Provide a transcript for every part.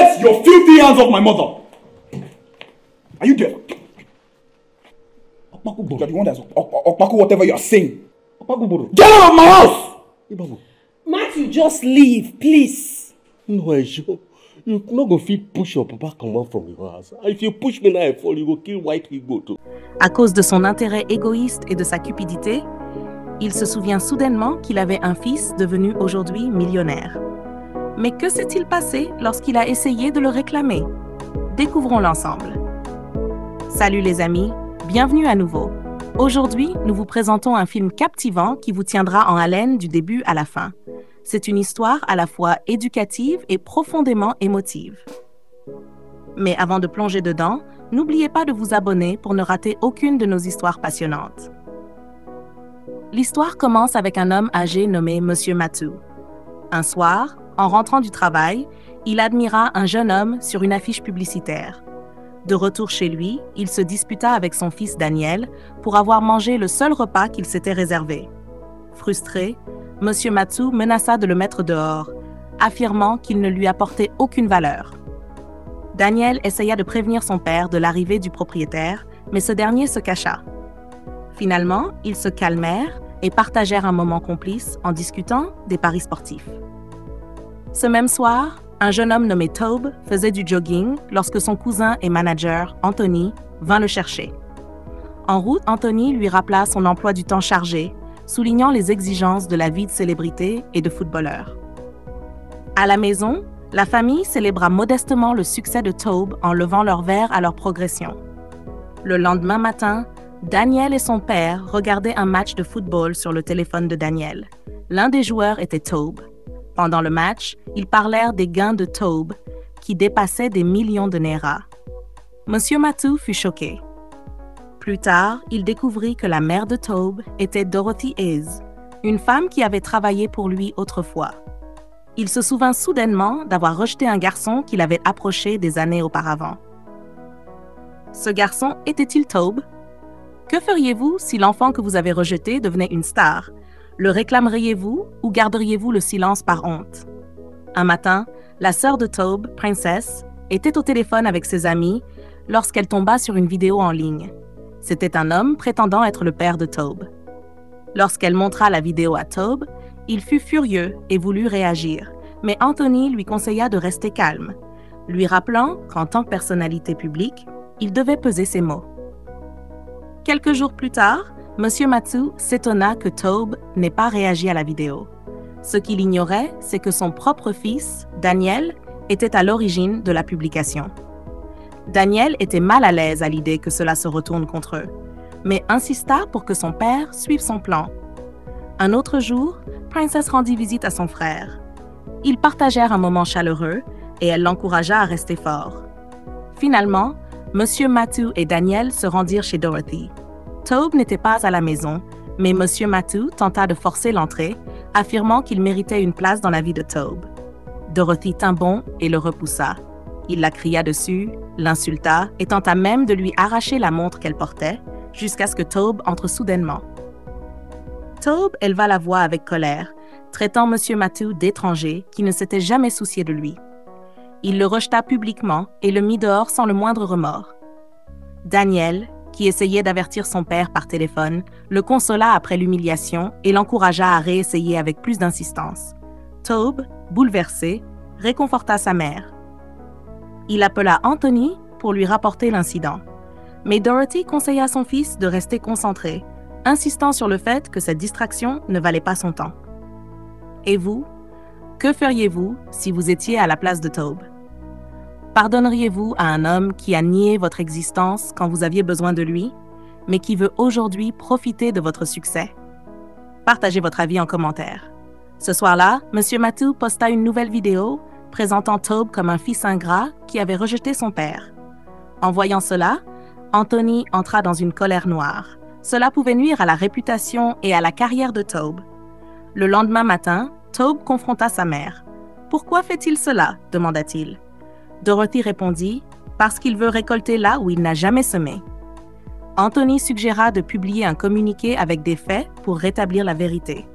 Get your filthy hands off my mother! Are you there? You're the one that's Okpaku whatever you are saying. Get out of my house! Matthew, just leave, please. No, Aisho. You're not going to push your papa come out from your house. If you push me now, I fall, you go kill White Igbo too. À cause de son intérêt égoïste et de sa cupidité, il se souvient soudainement qu'il avait un fils devenu aujourd'hui millionnaire. Mais que s'est-il passé lorsqu'il a essayé de le réclamer? Découvrons-le ensemble. Salut les amis, bienvenue à nouveau. Aujourd'hui, nous vous présentons un film captivant qui vous tiendra en haleine du début à la fin. C'est une histoire à la fois éducative et profondément émotive. Mais avant de plonger dedans, n'oubliez pas de vous abonner pour ne rater aucune de nos histoires passionnantes. L'histoire commence avec un homme âgé nommé Monsieur Matthew. Un soir, en rentrant du travail, il admira un jeune homme sur une affiche publicitaire. De retour chez lui, il se disputa avec son fils Daniel pour avoir mangé le seul repas qu'il s'était réservé. Frustré, Monsieur Matthew menaça de le mettre dehors, affirmant qu'il ne lui apportait aucune valeur. Daniel essaya de prévenir son père de l'arrivée du propriétaire, mais ce dernier se cacha. Finalement, ils se calmèrent et partagèrent un moment complice en discutant des paris sportifs. Ce même soir, un jeune homme nommé Tobe faisait du jogging lorsque son cousin et manager, Anthony, vint le chercher. En route, Anthony lui rappela son emploi du temps chargé, soulignant les exigences de la vie de célébrité et de footballeur. À la maison, la famille célébra modestement le succès de Tobe en levant leurs verres à leur progression. Le lendemain matin, Daniel et son père regardaient un match de football sur le téléphone de Daniel. L'un des joueurs était Tobe. Pendant le match, ils parlèrent des gains de Tobe, qui dépassaient des millions de Naira. Monsieur Matthew fut choqué. Plus tard, il découvrit que la mère de Tobe était Dorothy Hayes, une femme qui avait travaillé pour lui autrefois. Il se souvint soudainement d'avoir rejeté un garçon qu'il avait approché des années auparavant. Ce garçon était-il Tobe? Que feriez-vous si l'enfant que vous avez rejeté devenait une star? Le réclameriez-vous ou garderiez-vous le silence par honte? Un matin, la sœur de Tobe, Princess, était au téléphone avec ses amis lorsqu'elle tomba sur une vidéo en ligne. C'était un homme prétendant être le père de Tobe. Lorsqu'elle montra la vidéo à Tobe, il fut furieux et voulut réagir, mais Anthony lui conseilla de rester calme, lui rappelant qu'en tant que personnalité publique, il devait peser ses mots. Quelques jours plus tard, Monsieur Matthew s'étonna que Tobe n'ait pas réagi à la vidéo. Ce qu'il ignorait, c'est que son propre fils, Daniel, était à l'origine de la publication. Daniel était mal à l'aise à l'idée que cela se retourne contre eux, mais insista pour que son père suive son plan. Un autre jour, Princess rendit visite à son frère. Ils partagèrent un moment chaleureux et elle l'encouragea à rester fort. Finalement, Monsieur Matthew et Daniel se rendirent chez Dorothy. Tobe n'était pas à la maison, mais Monsieur Matthew tenta de forcer l'entrée, affirmant qu'il méritait une place dans la vie de Tobe. Dorothy tint bon et le repoussa. Il la cria dessus, l'insulta et tenta même de lui arracher la montre qu'elle portait, jusqu'à ce que Tobe entre soudainement. Tobe éleva la voix avec colère, traitant Monsieur Matthew d'étranger qui ne s'était jamais soucié de lui. Il le rejeta publiquement et le mit dehors sans le moindre remords. Daniel, qui essayait d'avertir son père par téléphone, le consola après l'humiliation et l'encouragea à réessayer avec plus d'insistance. Tobe, bouleversé, réconforta sa mère. Il appela Anthony pour lui rapporter l'incident. Mais Dorothy conseilla à son fils de rester concentré, insistant sur le fait que cette distraction ne valait pas son temps. Et vous, que feriez-vous si vous étiez à la place de Tobe? Pardonneriez-vous à un homme qui a nié votre existence quand vous aviez besoin de lui, mais qui veut aujourd'hui profiter de votre succès? Partagez votre avis en commentaire. Ce soir-là, Monsieur Matthew posta une nouvelle vidéo présentant Tobe comme un fils ingrat qui avait rejeté son père. En voyant cela, Anthony entra dans une colère noire. Cela pouvait nuire à la réputation et à la carrière de Tobe. Le lendemain matin, Tobe confronta sa mère. « Pourquoi fait-il cela ?» demanda-t-il. Dorothy répondit « Parce qu'il veut récolter là où il n'a jamais semé. » Anthony suggéra de publier un communiqué avec des faits pour rétablir la vérité.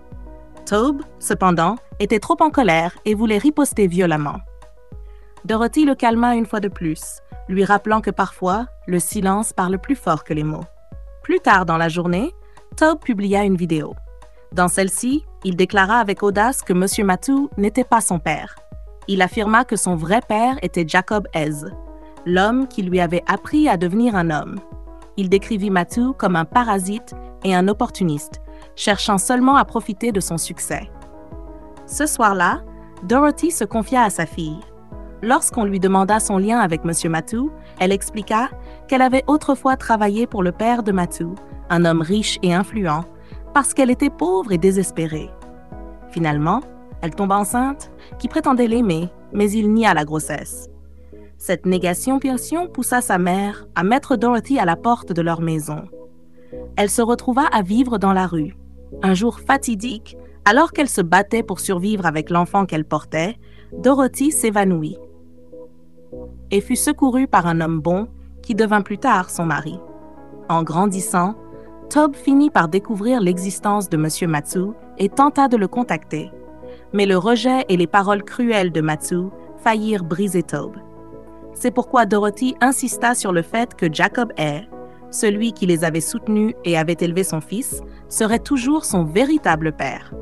Tobe, cependant, était trop en colère et voulait riposter violemment. Dorothy le calma une fois de plus, lui rappelant que parfois, le silence parle plus fort que les mots. Plus tard dans la journée, Taube publia une vidéo. Dans celle-ci, il déclara avec audace que M. Mathew n'était pas son père. Il affirma que son vrai père était Jacob Hez, l'homme qui lui avait appris à devenir un homme. Il décrivit Mathew comme un parasite et un opportuniste, cherchant seulement à profiter de son succès. Ce soir-là, Dorothy se confia à sa fille. Lorsqu'on lui demanda son lien avec M. Mathew, elle expliqua qu'elle avait autrefois travaillé pour le père de Mathew, un homme riche et influent, parce qu'elle était pauvre et désespérée. Finalement, elle tomba enceinte, qui prétendait l'aimer, mais il nia la grossesse. Cette négation poussa sa mère à mettre Dorothy à la porte de leur maison. Elle se retrouva à vivre dans la rue. Un jour fatidique, alors qu'elle se battait pour survivre avec l'enfant qu'elle portait, Dorothy s'évanouit et fut secourue par un homme bon qui devint plus tard son mari. En grandissant, Taube finit par découvrir l'existence de M. Mathew et tenta de le contacter. Mais le rejet et les paroles cruelles de Mathew faillirent briser Taube. C'est pourquoi Dorothy insista sur le fait que Jacob Hez, celui qui les avait soutenus et avait élevé son fils, serait toujours son véritable père.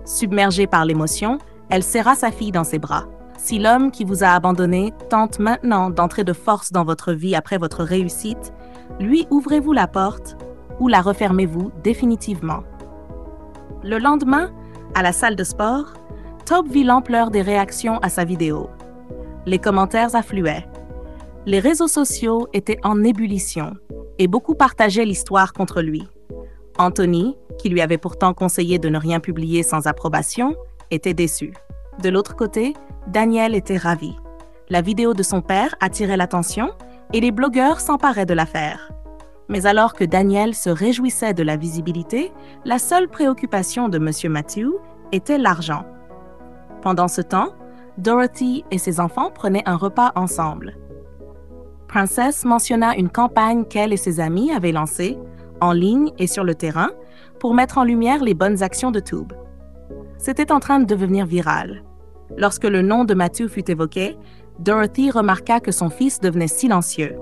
Submergée par l'émotion, elle serra sa fille dans ses bras. Si l'homme qui vous a abandonné tente maintenant d'entrer de force dans votre vie après votre réussite, lui ouvrez-vous la porte ou la refermez-vous définitivement. Le lendemain, à la salle de sport, Taube vit l'ampleur des réactions à sa vidéo. Les commentaires affluaient. Les réseaux sociaux étaient en ébullition et beaucoup partageaient l'histoire contre lui. Anthony, qui lui avait pourtant conseillé de ne rien publier sans approbation, était déçu. De l'autre côté, Daniel était ravi. La vidéo de son père attirait l'attention et les blogueurs s'emparaient de l'affaire. Mais alors que Daniel se réjouissait de la visibilité, la seule préoccupation de M. Mathew était l'argent. Pendant ce temps, Dorothy et ses enfants prenaient un repas ensemble. Princess mentionna une campagne qu'elle et ses amis avaient lancée, en ligne et sur le terrain, pour mettre en lumière les bonnes actions de Taube. C'était en train de devenir viral. Lorsque le nom de Mathew fut évoqué, Dorothy remarqua que son fils devenait silencieux.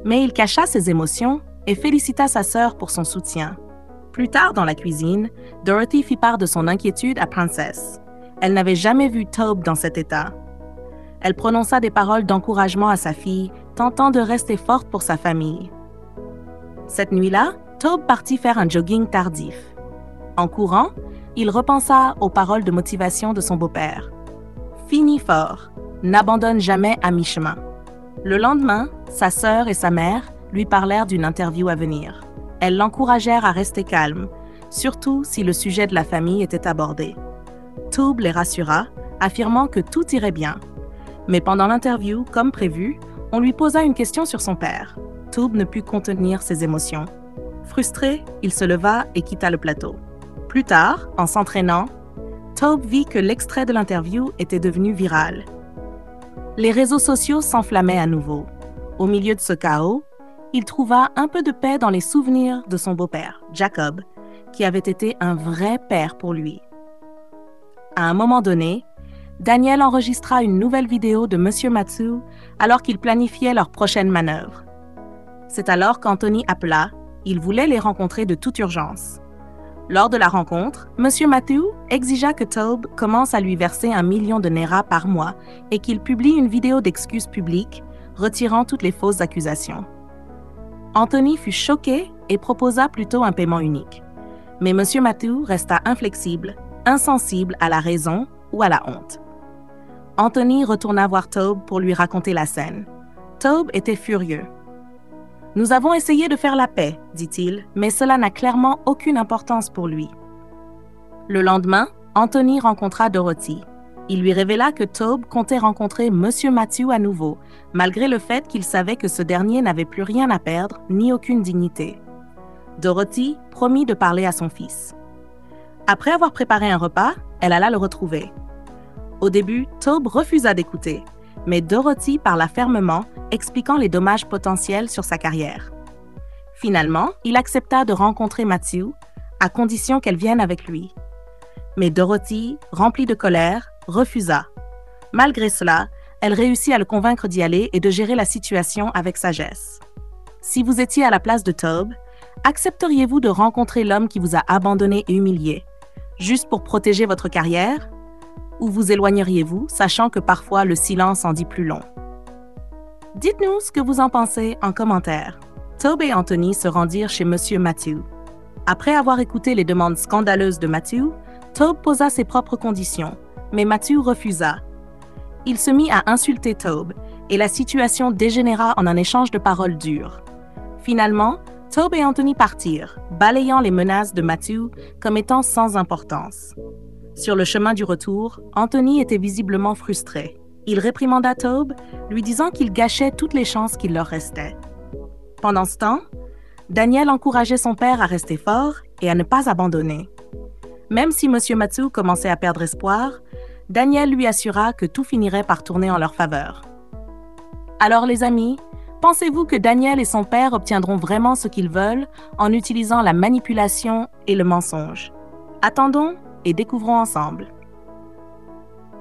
Mais il cacha ses émotions et félicita sa sœur pour son soutien. Plus tard dans la cuisine, Dorothy fit part de son inquiétude à Princess. Elle n'avait jamais vu Taube dans cet état. Elle prononça des paroles d'encouragement à sa fille, tentant de rester forte pour sa famille. Cette nuit-là, Taube partit faire un jogging tardif. En courant, il repensa aux paroles de motivation de son beau-père. « Finis fort, n'abandonne jamais à mi-chemin ». Le lendemain, sa sœur et sa mère lui parlèrent d'une interview à venir. Elles l'encouragèrent à rester calme, surtout si le sujet de la famille était abordé. Taube les rassura, affirmant que tout irait bien. Mais pendant l'interview, comme prévu, on lui posa une question sur son père. Taube ne put contenir ses émotions. Frustré, il se leva et quitta le plateau. Plus tard, en s'entraînant, Taube vit que l'extrait de l'interview était devenu viral. Les réseaux sociaux s'enflammaient à nouveau. Au milieu de ce chaos, il trouva un peu de paix dans les souvenirs de son beau-père, Jacob, qui avait été un vrai père pour lui. À un moment donné, Daniel enregistra une nouvelle vidéo de M. Mathew alors qu'ils planifiaient leur prochaine manœuvre. C'est alors qu'Anthony appela. Il voulait les rencontrer de toute urgence. Lors de la rencontre, M. Mathew exigea que Taube commence à lui verser 1 million de Naira par mois et qu'il publie une vidéo d'excuses publiques, retirant toutes les fausses accusations. Anthony fut choqué et proposa plutôt un paiement unique. Mais M. Mathew resta inflexible, insensible à la raison ou à la honte. Anthony retourna voir Taube pour lui raconter la scène. Taube était furieux. « Nous avons essayé de faire la paix, dit-il, mais cela n'a clairement aucune importance pour lui. » Le lendemain, Anthony rencontra Dorothy. Il lui révéla que Taube comptait rencontrer M. Mathew à nouveau, malgré le fait qu'il savait que ce dernier n'avait plus rien à perdre ni aucune dignité. Dorothy promit de parler à son fils. Après avoir préparé un repas, elle alla le retrouver. Au début, Taube refusa d'écouter, mais Dorothy parla fermement, expliquant les dommages potentiels sur sa carrière. Finalement, il accepta de rencontrer Mathew, à condition qu'elle vienne avec lui. Mais Dorothy, remplie de colère, refusa. Malgré cela, elle réussit à le convaincre d'y aller et de gérer la situation avec sagesse. Si vous étiez à la place de Tobe, accepteriez-vous de rencontrer l'homme qui vous a abandonné et humilié, juste pour protéger votre carrière? Ou vous éloigneriez-vous, sachant que parfois le silence en dit plus long? Dites-nous ce que vous en pensez en commentaire. Tobe et Anthony se rendirent chez Monsieur Matthew. Après avoir écouté les demandes scandaleuses de Matthew, Tobe posa ses propres conditions, mais Matthew refusa. Il se mit à insulter Tobe, et la situation dégénéra en un échange de paroles dures. Finalement, Tobe et Anthony partirent, balayant les menaces de Matthew comme étant sans importance. Sur le chemin du retour, Anthony était visiblement frustré. Il réprimanda Tobe, lui disant qu'il gâchait toutes les chances qu'il leur restait. Pendant ce temps, Daniel encourageait son père à rester fort et à ne pas abandonner. Même si M. Matthew commençait à perdre espoir, Daniel lui assura que tout finirait par tourner en leur faveur. Alors les amis, pensez-vous que Daniel et son père obtiendront vraiment ce qu'ils veulent en utilisant la manipulation et le mensonge? Attendons et découvrons ensemble.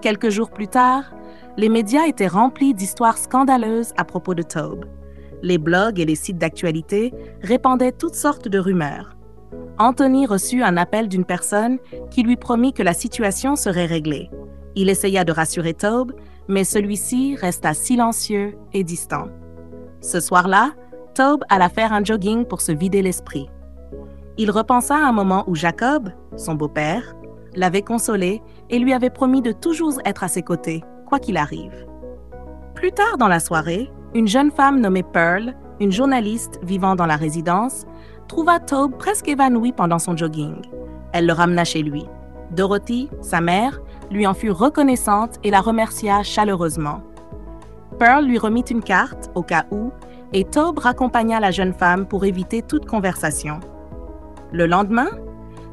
Quelques jours plus tard, les médias étaient remplis d'histoires scandaleuses à propos de Tobe. Les blogs et les sites d'actualité répandaient toutes sortes de rumeurs. Anthony reçut un appel d'une personne qui lui promit que la situation serait réglée. Il essaya de rassurer Tobe, mais celui-ci resta silencieux et distant. Ce soir-là, Tobe alla faire un jogging pour se vider l'esprit. Il repensa à un moment où Jacob, son beau-père, l'avait consolé et lui avait promis de toujours être à ses côtés, quoi qu'il arrive. Plus tard dans la soirée, une jeune femme nommée Pearl, une journaliste vivant dans la résidence, trouva Tobe presque évanoui pendant son jogging. Elle le ramena chez lui. Dorothy, sa mère, lui en fut reconnaissante et la remercia chaleureusement. Pearl lui remit une carte, au cas où, et Tobe raccompagna la jeune femme pour éviter toute conversation. Le lendemain,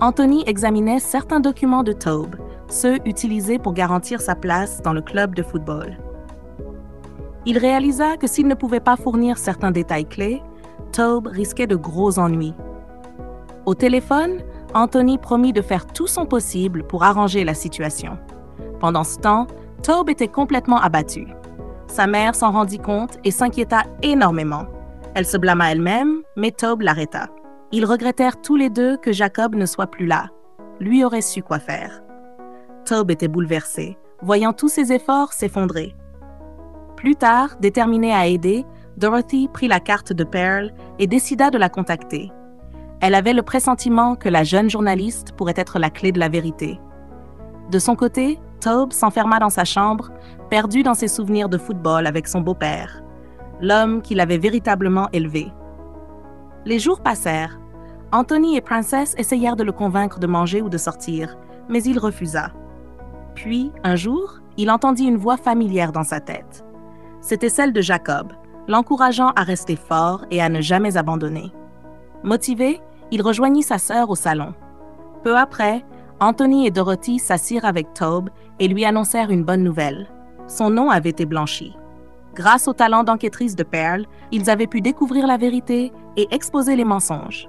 Anthony examinait certains documents de Tobe, ceux utilisés pour garantir sa place dans le club de football. Il réalisa que s'il ne pouvait pas fournir certains détails clés, Tobe risquait de gros ennuis. Au téléphone, Anthony promit de faire tout son possible pour arranger la situation. Pendant ce temps, Tobe était complètement abattu. Sa mère s'en rendit compte et s'inquiéta énormément. Elle se blâma elle-même, mais Tobe l'arrêta. Ils regrettèrent tous les deux que Jacob ne soit plus là. Lui aurait su quoi faire. Tobe était bouleversé, voyant tous ses efforts s'effondrer. Plus tard, déterminée à aider, Dorothy prit la carte de Pearl et décida de la contacter. Elle avait le pressentiment que la jeune journaliste pourrait être la clé de la vérité. De son côté, Tobe s'enferma dans sa chambre, perdu dans ses souvenirs de football avec son beau-père, l'homme qui l'avait véritablement élevé. Les jours passèrent. Anthony et Princess essayèrent de le convaincre de manger ou de sortir, mais il refusa. Puis, un jour, il entendit une voix familière dans sa tête. C'était celle de Jacob, l'encourageant à rester fort et à ne jamais abandonner. Motivé, il rejoignit sa sœur au salon. Peu après, Anthony et Dorothy s'assirent avec Tobe et lui annoncèrent une bonne nouvelle. Son nom avait été blanchi. Grâce au talent d'enquêtrice de Pearl, ils avaient pu découvrir la vérité et exposer les mensonges.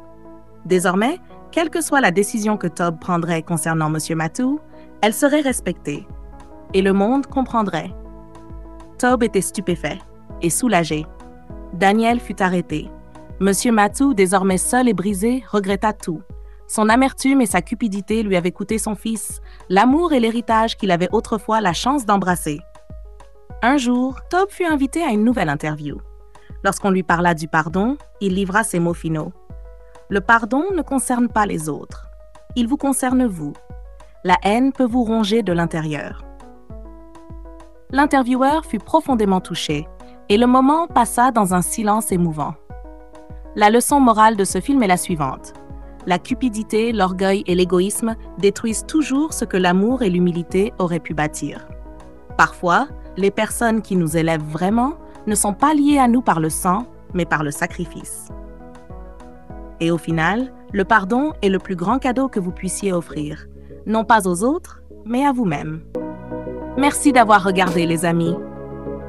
Désormais, quelle que soit la décision que Tobe prendrait concernant M. Matthew, elle serait respectée. Et le monde comprendrait. Tobe était stupéfait et soulagé. Daniel fut arrêté. M. Matthew, désormais seul et brisé, regretta tout. Son amertume et sa cupidité lui avaient coûté son fils, l'amour et l'héritage qu'il avait autrefois la chance d'embrasser. Un jour, Tobe fut invité à une nouvelle interview. Lorsqu'on lui parla du pardon, il livra ses mots finaux. Le pardon ne concerne pas les autres. Il vous concerne vous. La haine peut vous ronger de l'intérieur. L'intervieweur fut profondément touché et le moment passa dans un silence émouvant. La leçon morale de ce film est la suivante. La cupidité, l'orgueil et l'égoïsme détruisent toujours ce que l'amour et l'humilité auraient pu bâtir. Parfois, les personnes qui nous élèvent vraiment ne sont pas liées à nous par le sang, mais par le sacrifice. Et au final, le pardon est le plus grand cadeau que vous puissiez offrir, non pas aux autres, mais à vous-même. Merci d'avoir regardé, les amis.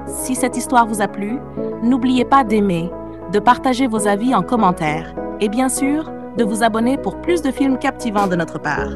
Si cette histoire vous a plu, n'oubliez pas d'aimer, de partager vos avis en commentaire et bien sûr, de vous abonner pour plus de films captivants de notre part.